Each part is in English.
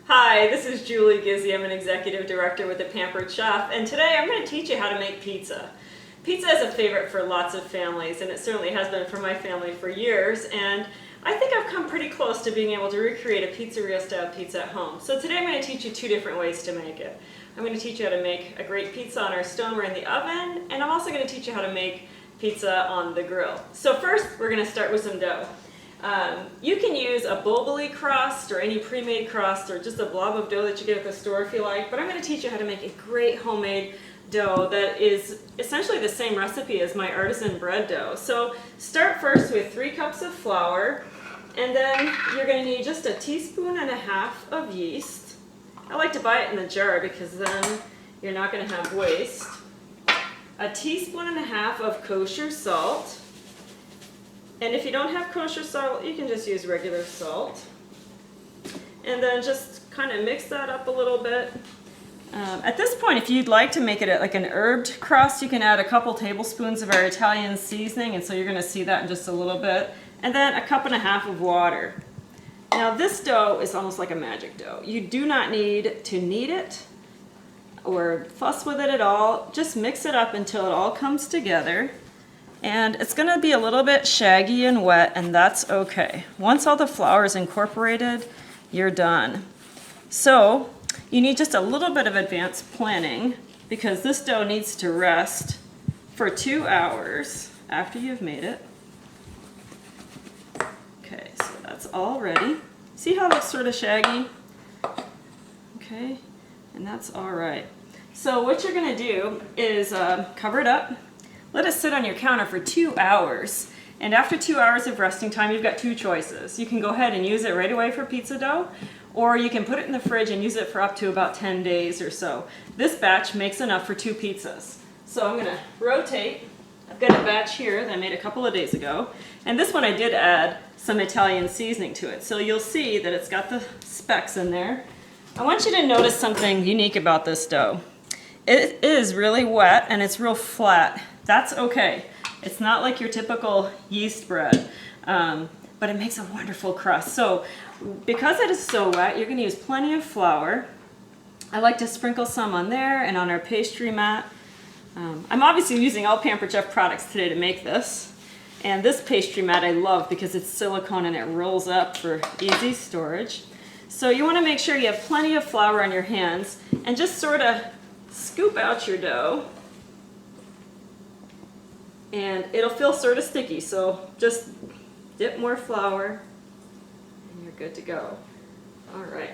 Hi, this is Julie Gizzi. I'm an executive director with the Pampered Chef, and today I'm going to teach you how to make pizza. Pizza is a favorite for lots of families, and it certainly has been for my family for years, and I think I've come pretty close to being able to recreate a pizzeria-style pizza at home. So today I'm going to teach you two different ways to make it. I'm going to teach you how to make a great pizza on our stone or in the oven, and I'm also going to teach you how to make pizza on the grill. So first, we're going to start with some dough. You can use a bulbily crust or any pre-made crust or just a blob of dough that you get at the store if you like, but I'm going to teach you how to make a great homemade dough that is essentially the same recipe as my artisan bread dough. So start first with 3 cups of flour, and then you're going to need just 1.5 teaspoons of yeast. I like to buy it in the jar because then you're not going to have waste. 1.5 teaspoons of kosher salt. And if you don't have kosher salt, you can just use regular salt. And then just kind of mix that up a little bit. At this point, if you'd like to make it like an herbed crust, you can add a couple tablespoons of our Italian seasoning, and so you're going to see that in just a little bit. And then 1.5 cups of water. Now this dough is almost like a magic dough. You do not need to knead it or fuss with it at all. Just mix it up until it all comes together. And it's going to be a little bit shaggy and wet, and that's okay. Once all the flour is incorporated, you're done. So you need just a little bit of advanced planning because this dough needs to rest for 2 hours after you've made it. Okay, so that's all ready. See how it looks sort of shaggy? Okay, and that's all right. So what you're going to do is cover it up. Let it sit on your counter for 2 hours. And after 2 hours of resting time, you've got 2 choices. You can go ahead and use it right away for pizza dough, or you can put it in the fridge and use it for up to about 10 days or so. This batch makes enough for 2 pizzas. So I'm going to rotate. I've got a batch here that I made a couple of days ago. And this one I did add some Italian seasoning to it. So you'll see that it's got the specks in there. I want you to notice something unique about this dough. It is really wet and it's real flat. That's okay. It's not like your typical yeast bread, but it makes a wonderful crust. So because it is so wet, you're going to use plenty of flour. I like to sprinkle some on there and on our pastry mat. I'm obviously using all Pampered Chef products today to make this. And this pastry mat I love because it's silicone and it rolls up for easy storage. So you want to make sure you have plenty of flour on your hands and just sort of scoop out your dough. And it'll feel sort of sticky, so just dip more flour and you're good to go. All right.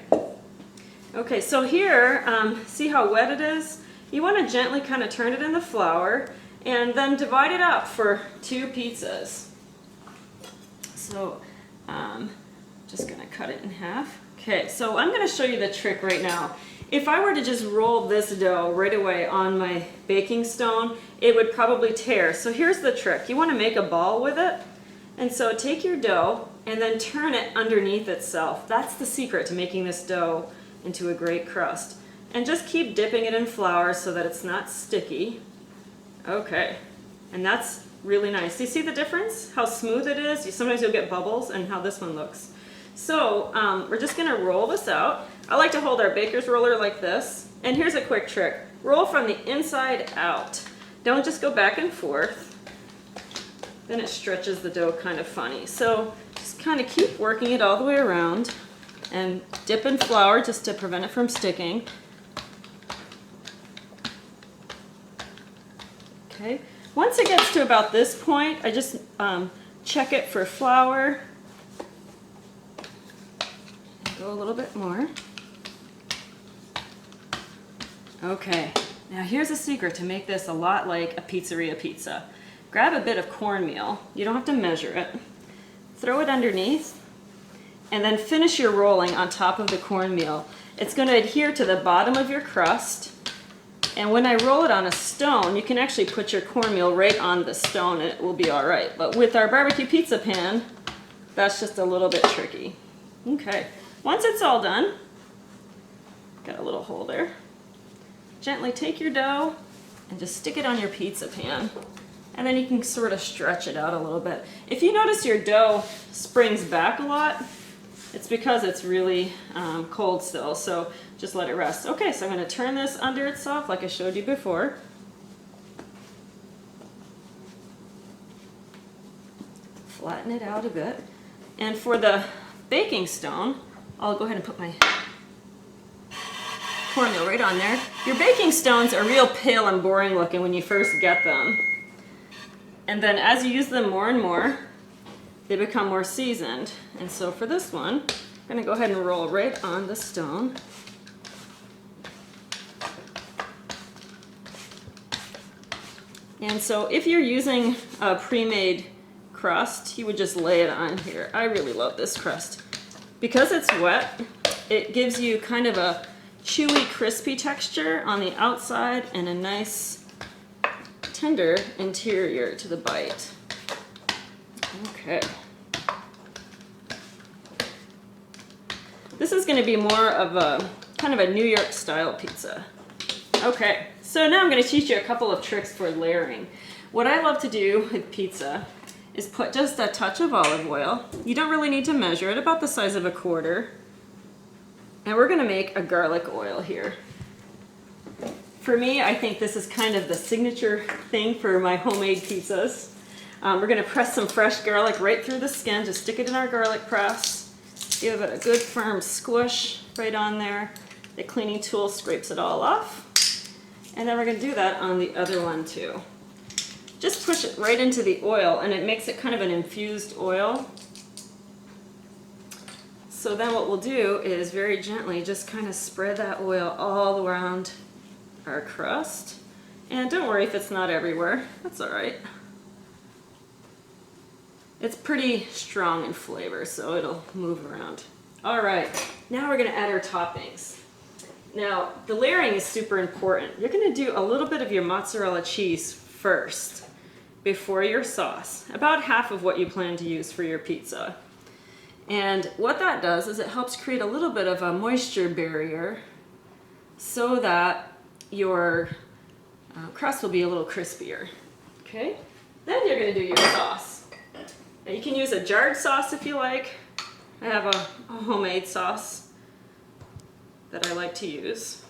Okay, so here, see how wet it is? You want to gently kind of turn it in the flour and then divide it up for 2 pizzas. So just going to cut it in half. Okay, so I'm going to show you the trick right now. If I were to just roll this dough right away on my baking stone, it would probably tear. So here's the trick. You want to make a ball with it. And so take your dough and then turn it underneath itself. That's the secret to making this dough into a great crust. And just keep dipping it in flour so that it's not sticky. Okay, and that's really nice. Do you see the difference? How smooth it is? Sometimes you'll get bubbles, and how this one looks. So we're just going to roll this out. I like to hold our baker's roller like this. And here's a quick trick. Roll from the inside out. Don't just go back and forth. Then it stretches the dough kind of funny. So just kind of keep working it all the way around and dip in flour just to prevent it from sticking. Okay. Once it gets to about this point, I just check it for flour. Go a little bit more. Okay, now here's a secret to make this a lot like a pizzeria pizza. Grab a bit of cornmeal. You don't have to measure it. Throw it underneath, and then finish your rolling on top of the cornmeal. It's going to adhere to the bottom of your crust, and when I roll it on a stone, you can actually put your cornmeal right on the stone and it will be all right. But with our barbecue pizza pan, that's just a little bit tricky. Okay. Once it's all done, got a little hole there, gently take your dough and just stick it on your pizza pan. And then you can sort of stretch it out a little bit. If you notice your dough springs back a lot, It's because it's really cold still, so just let it rest. Okay, so I'm going to turn this under itself like I showed you before. Flatten it out a bit. And for the baking stone, I'll go ahead and put my cornmeal right on there. Your baking stones are real pale and boring looking when you first get them. And then as you use them more and more, they become more seasoned. And so for this one, I'm going to go ahead and roll right on the stone. And so if you're using a pre-made crust, you would just lay it on here. I really love this crust. Because it's wet, it gives you kind of a chewy, crispy texture on the outside and a nice, tender interior to the bite. Okay. This is going to be more of a kind of a New York style pizza. Okay, so now I'm going to teach you a couple of tricks for layering. What I love to do with pizza is put just a touch of olive oil. You don't really need to measure it, about the size of a quarter. And we're going to make a garlic oil here. For me, I think this is kind of the signature thing for my homemade pizzas. We're going to press some fresh garlic right through the skin. Just stick it in our garlic press. Give it a good firm squish right on there. The cleaning tool scrapes it all off. And then we're going to do that on the other one too. Just push it right into the oil and it makes it kind of an infused oil. So then what we'll do is very gently just kind of spread that oil all around our crust. And don't worry if it's not everywhere, that's all right. It's pretty strong in flavor, so it'll move around. All right, now we're gonna add our toppings. Now, the layering is super important. You're gonna do a little bit of your mozzarella cheese first before your sauce, about half of what you plan to use for your pizza. And what that does is it helps create a little bit of a moisture barrier so that your crust will be a little crispier. Okay? Then you're going to do your sauce. Now you can use a jarred sauce if you like. I have a homemade sauce that I like to use.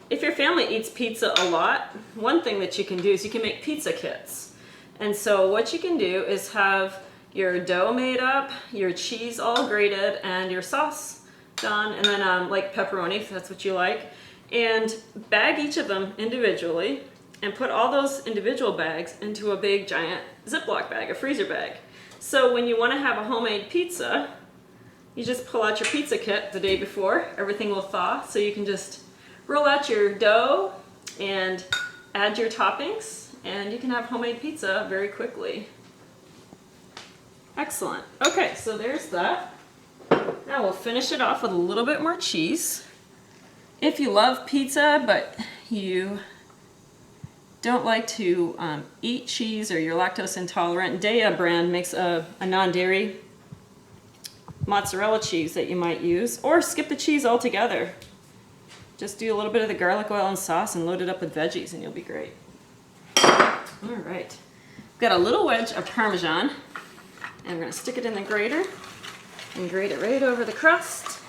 If your family eats pizza a lot, one thing that you can do is you can make pizza kits. And so what you can do is have your dough made up, your cheese all grated, and your sauce done, and then like pepperoni if that's what you like, and bag each of them individually and put all those individual bags into a big giant Ziploc bag, a freezer bag. So when you want to have a homemade pizza, you just pull out your pizza kit the day before, everything will thaw, so you can just roll out your dough and add your toppings, and you can have homemade pizza very quickly. Excellent. Okay, so there's that. Now we'll finish it off with a little bit more cheese. If you love pizza, but you don't like to eat cheese or you're lactose intolerant, Daiya brand makes a non-dairy mozzarella cheese that you might use, or skip the cheese altogether. Just do a little bit of the garlic oil and sauce and load it up with veggies and you'll be great. All right. Got a little wedge of Parmesan. And we're going to stick it in the grater and grate it right over the crust.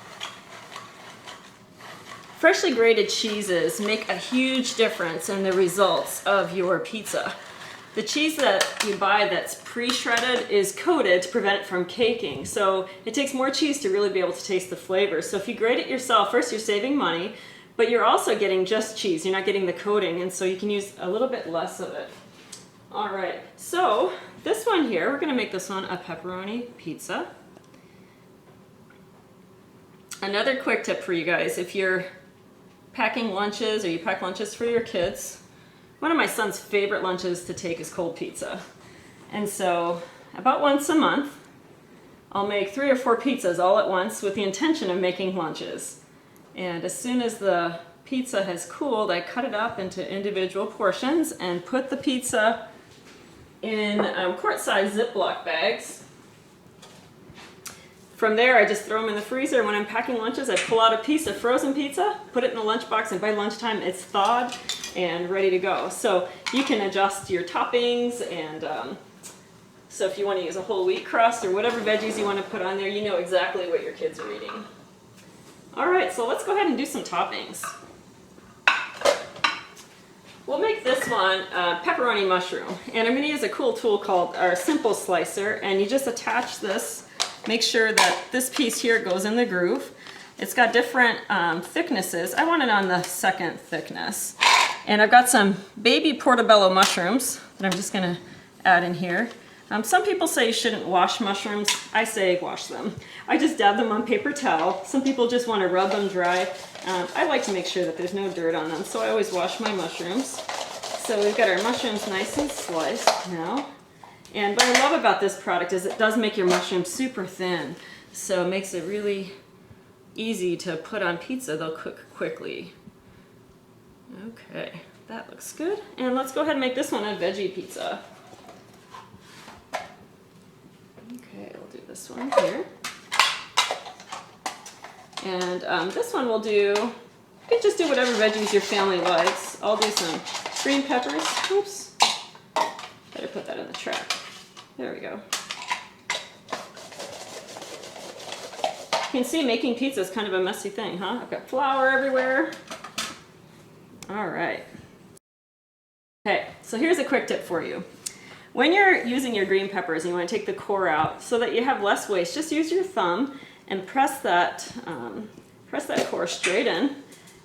Freshly grated cheeses make a huge difference in the results of your pizza. The cheese that you buy that's pre-shredded is coated to prevent it from caking. So it takes more cheese to really be able to taste the flavor. So if you grate it yourself, first you're saving money, but you're also getting just cheese. You're not getting the coating, and so you can use a little bit less of it. All right, so this one here, we're going to make this one a pepperoni pizza. Another quick tip for you guys, if you're packing lunches or you pack lunches for your kids, one of my son's favorite lunches to take is cold pizza. And so about once a month, I'll make 3 or 4 pizzas all at once with the intention of making lunches. And as soon as the pizza has cooled, I cut it up into individual portions and put the pizza in quart-sized Ziploc bags. From there, I just throw them in the freezer. When I'm packing lunches, I pull out a piece of frozen pizza, put it in the lunchbox, and by lunchtime, it's thawed and ready to go. So you can adjust your toppings and So if you want to use a whole wheat crust or whatever veggies you want to put on there, you know exactly what your kids are eating. All right, so let's go ahead and do some toppings. We'll make this one pepperoni mushroom, and I'm going to use a cool tool called our simple slicer, and you just attach this, make sure that this piece here goes in the groove. It's got different thicknesses. I want it on the second thickness. And I've got some baby portobello mushrooms that I'm just going to add in here. Some people say you shouldn't wash mushrooms. I say wash them. I just dab them on paper towel. Some people just want to rub them dry. I like to make sure that there's no dirt on them, so I always wash my mushrooms. So we've got our mushrooms nice and sliced now. And what I love about this product is it does make your mushrooms super thin. So it makes it really easy to put on pizza. They'll cook quickly. Okay, that looks good. And let's go ahead and make this one a veggie pizza. Okay, we'll do this one here. And this one we'll do, you can just do whatever veggies your family likes. I'll do some green peppers. Oops, better put that in the track. There we go. You can see making pizza is kind of a messy thing, huh? I've got flour everywhere. All right. Okay, so here's a quick tip for you. When you're using your green peppers and you want to take the core out so that you have less waste, just use your thumb and press that core straight in.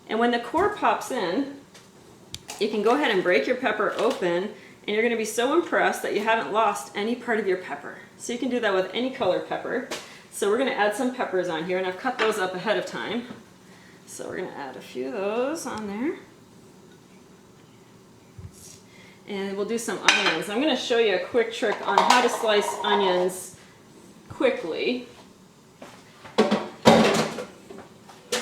And when the core pops in, you can go ahead and break your pepper open, and you're going to be so impressed that you haven't lost any part of your pepper. So you can do that with any color pepper. So we're going to add some peppers on here, and I've cut those up ahead of time. So we're going to add a few of those on there. And we'll do some onions. I'm going to show you a quick trick on how to slice onions quickly. A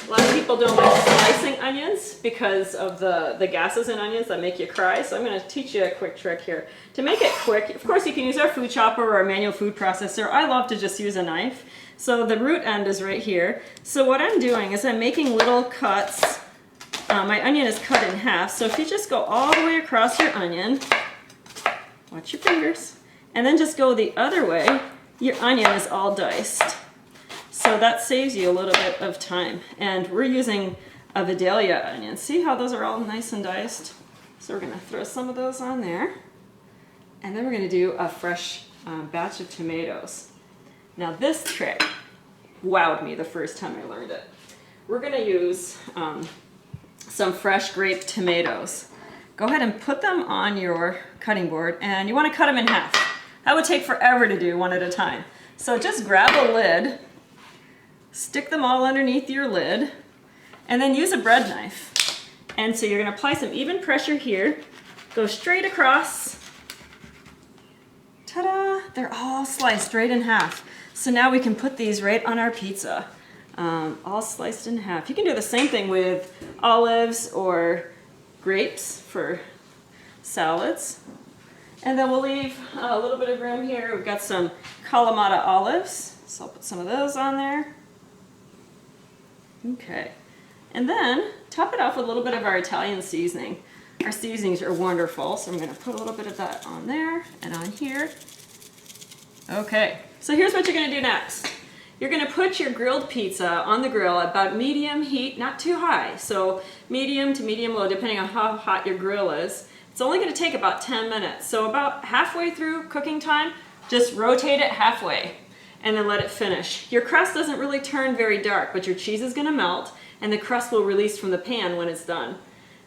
lot of people don't like slicing onions because of the gases in onions that make you cry. So I'm going to teach you a quick trick here. To make it quick, of course you can use our food chopper or our manual food processor. I love to just use a knife. So the root end is right here. So what I'm doing is I'm making little cuts. My onion is cut in half, so if you just go all the way across your onion, watch your fingers, and then just go the other way, your onion is all diced. So that saves you a little bit of time. And we're using a Vidalia onion. See how those are all nice and diced? So we're going to throw some of those on there. And then we're going to do a fresh batch of tomatoes. Now this trick wowed me the first time I learned it. We're going to use some fresh grape tomatoes. Go ahead and put them on your cutting board, and you want to cut them in half. That would take forever to do one at a time. So just grab a lid, stick them all underneath your lid, and then use a bread knife. And so you're going to apply some even pressure here, go straight across. Ta-da! They're all sliced right in half. So now we can put these right on our pizza. All sliced in half. You can do the same thing with olives or grapes for salads. And then we'll leave a little bit of room here. We've got some Kalamata olives, so I'll put some of those on there. Okay. And then top it off with a little bit of our Italian seasoning. Our seasonings are wonderful, so I'm going to put a little bit of that on there and on here. Okay, so here's what you're going to do next. You're going to put your grilled pizza on the grill at about medium heat, not too high. So medium to medium low, depending on how hot your grill is. It's only going to take about 10 minutes. So about halfway through cooking time, just rotate it halfway and then let it finish. Your crust doesn't really turn very dark, but your cheese is going to melt and the crust will release from the pan when it's done.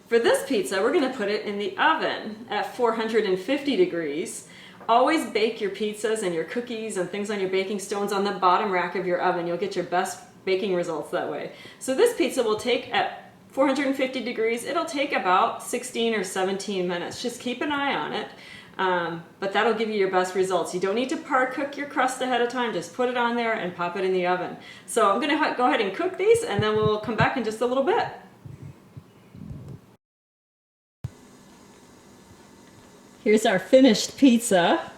For this pizza, we're going to put it in the oven at 450 degrees. Always bake your pizzas and your cookies and things on your baking stones on the bottom rack of your oven. You'll get your best baking results that way. So this pizza will take at 450 degrees, it'll take about 16 or 17 minutes. Just keep an eye on it, but that'll give you your best results. You don't need to par cook your crust ahead of time, just put it on there and pop it in the oven. So I'm gonna go ahead and cook these and then we'll come back in just a little bit. Here's our finished pizza,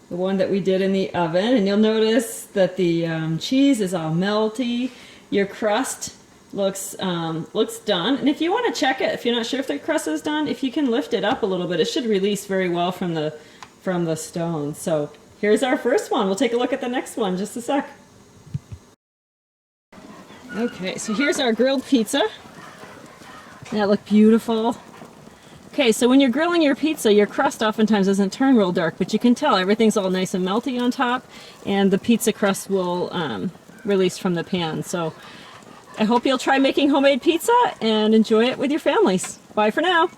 the one that we did in the oven, and you'll notice that the cheese is all melty. Your crust looks done, and if you want to check it, if you're not sure if the crust is done, if you can lift it up a little bit, it should release very well from the stone. So here's our first one. We'll take a look at the next one just a sec. Okay, so here's our grilled pizza. That looked beautiful. Okay, so when you're grilling your pizza, your crust oftentimes doesn't turn real dark, but you can tell everything's all nice and melty on top, and the pizza crust will release from the pan. So I hope you'll try making homemade pizza and enjoy it with your families. Bye for now.